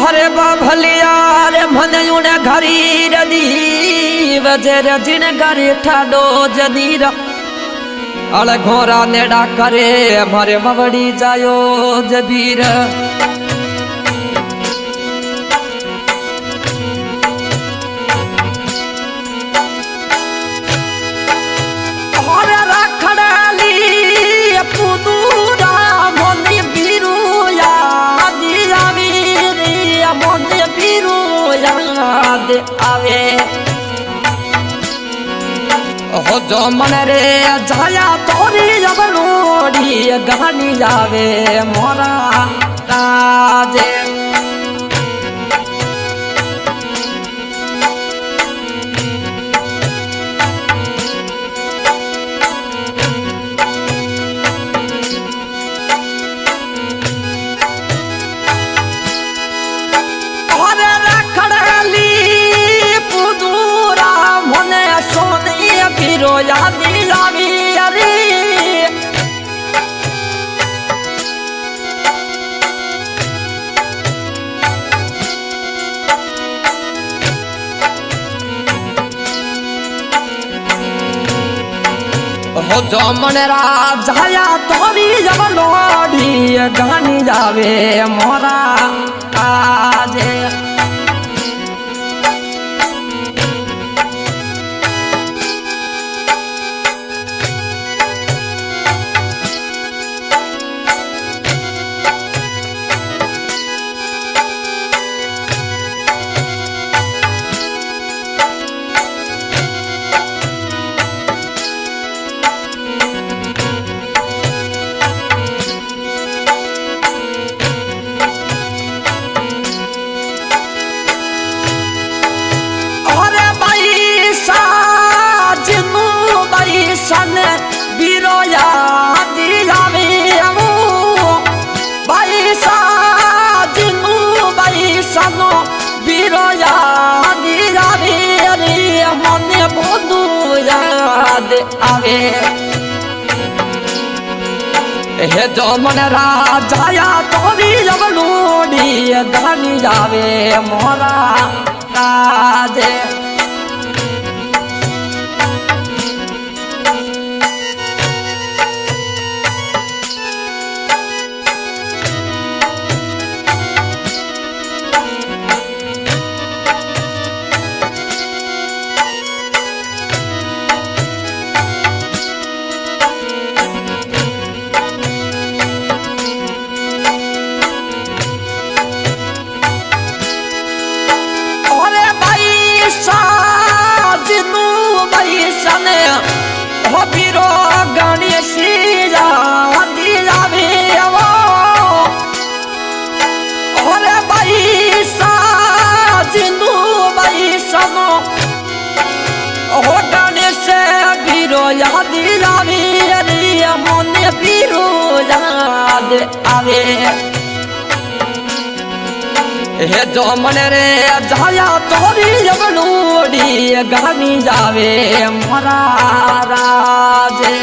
हरे बाभलिया रे मनयुने घरी रदी वजे रजिन घरी ठाडो जदीर अल घोरा नेड़ा करे मारे मवड़ी जायो जबीर आवे हो जो मन रे जाया तोरी जबलोड़ी गानी जावे मोरा राजे यादी लावी अरे हो जो मन राजाया तोरी जब लोड़ी गानी जावे मोरा आजे आवे हे जो मन राजाया तोरी जब लोड़ी गानी जावे मोरा राजे हो बीरो गणेश जावे अरे भाई साजनू भाई सनो हो गणेश बीरो याद जावे अरे मन बीरो याद आवे हे जो मन रे जाया तोरी जब लोड़ी गानी जावे मोरा राजे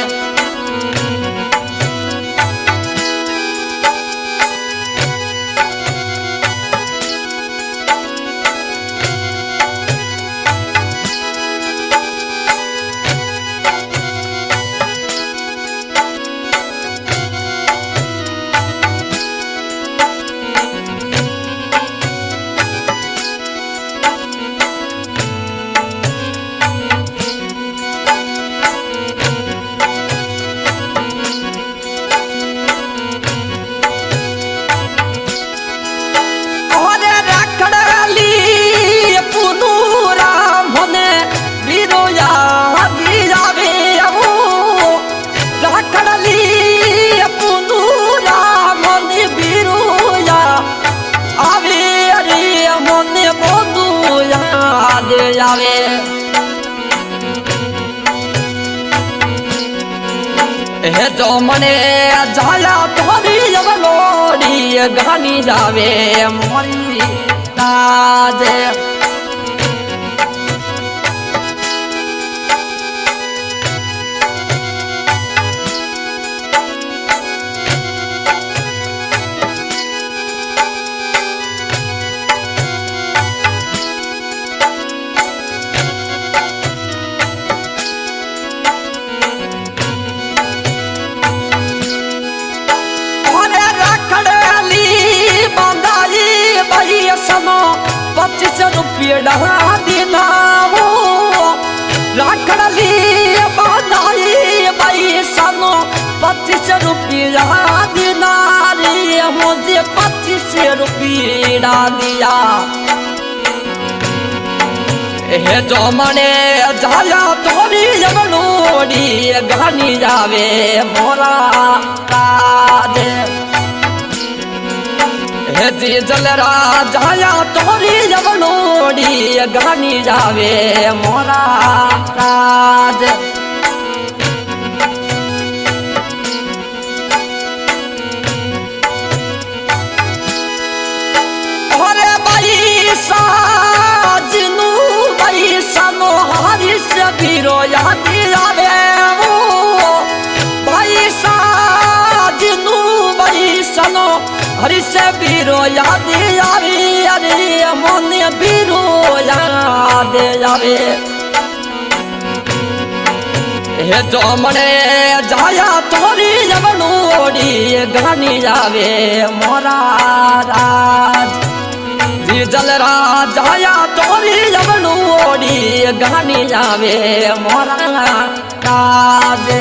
जावे हे जो मने जाया तोरी जब लोड़ी ઓડી ગાની જાવે મોરી રાજ सनो 25 रुपया देना वो राखड़ी बनाई भाई सनो 25 रुपया देना रे मुझे 25 रुपया दिया हे जो मने जाया तोरी जबलोड़ी गानी जावे मोरा राज जी जलरा जाया तोरी जबलोड़ी गानी जावे मोरा राज अरे भाई साजनू भाई सनो हरिश बीरो याद आवे भाई साजनू भाई सनो हरि से बीरो याद आवे अरे मन बीरो याद आवे हे जो मने जाया तोरी जबलोड़ी गानी जावे मोरा राज जी जलरा जाया तोरी जबलोड़ी गानी जावे मोरा राज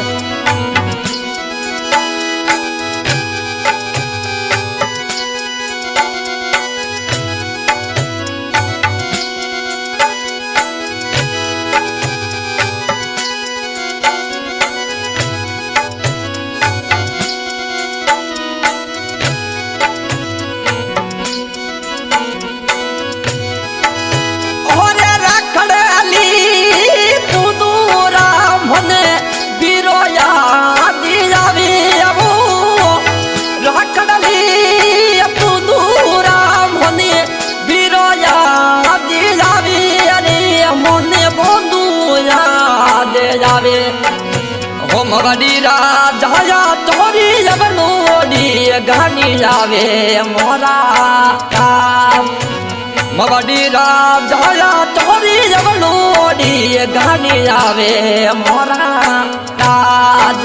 जावे हो मगडीरा जाया तोरी जबलोड़ी गानी जावे मोरा मगडीरा जाया तोरी जबलोड़ी गानी जावे मोरा राज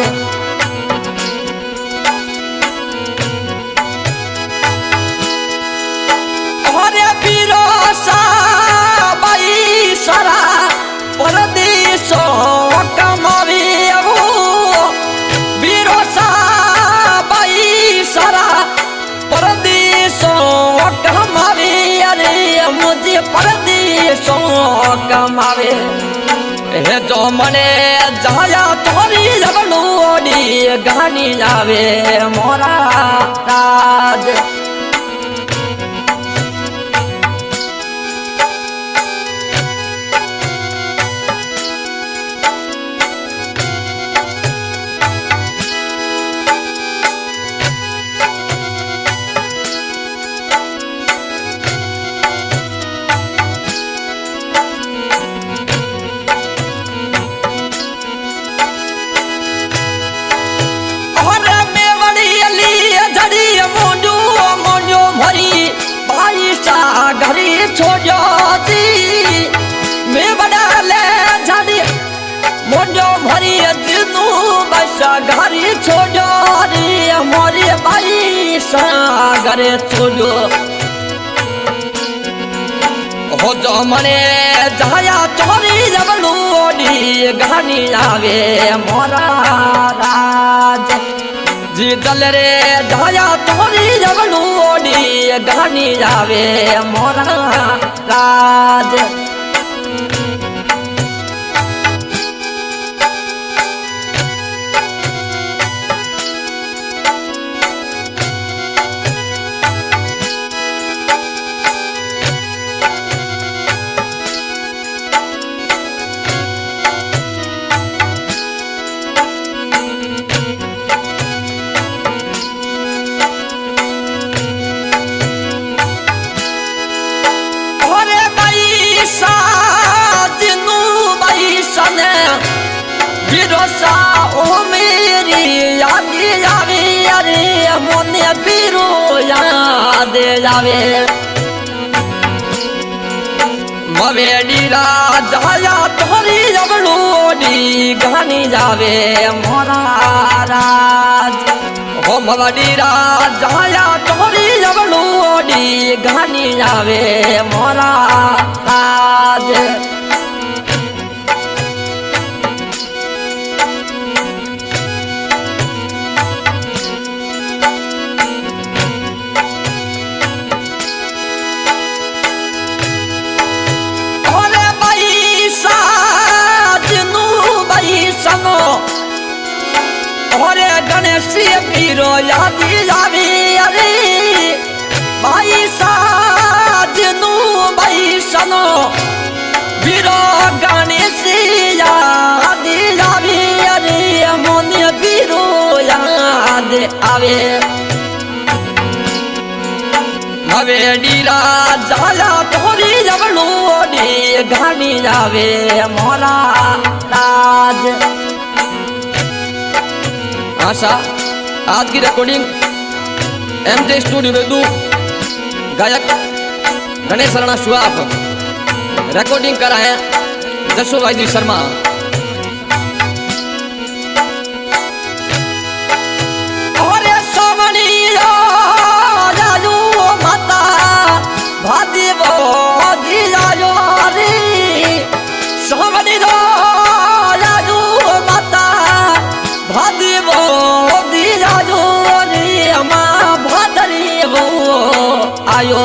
अरे पीरो सा बाई सरा परदेशो कमावे वो बीरो सा बाई सरा परदेशो कमावे अरे मुझे परदेशो कमावे हे जो मने जाया तोरी जबलोड़ी गानी जावे मोरा राज घरी छोड़ो जी मैं बड़ा ले झाड़ी मोजो भरी दिनू बस घरी छोड़ो रे मोरे भाई सा घरे छोड़ो हो जो मने जाया तोरी जबलोड़ी गानी आवे मोरा राज जी दल रे जाया तोरी जबलोड़ी गानी जावे मोरा राज बिरोसा ओ मेरी याद आवे अरे मोने बिरो याद आवे मवेडी राजा तोरी जबलोडी गानी जावे मोरा राज हो मवेडी राजा तोरी जबलोडी गानी जावे मोरा राज अरे गणेश पीरो याद आवे अरे भाई साजनू भाई सनो पीरो गणेश याद आवे अरे मोने पीरो याद आवे मवेडी राजा तोरी जबलोडी गानी जावे मोरा राज आशा आज की रिकॉर्डिंग एमजे स्टूडियो में दू गायक गणेश राणा सुआफ रिकॉर्डिंग करा है जसो भाई शर्मा अरे सोमनी जायो माता भादी वो जायो रे सोमनी जायो माता भादी वो दिया जो रे माँ भादरी वो आयो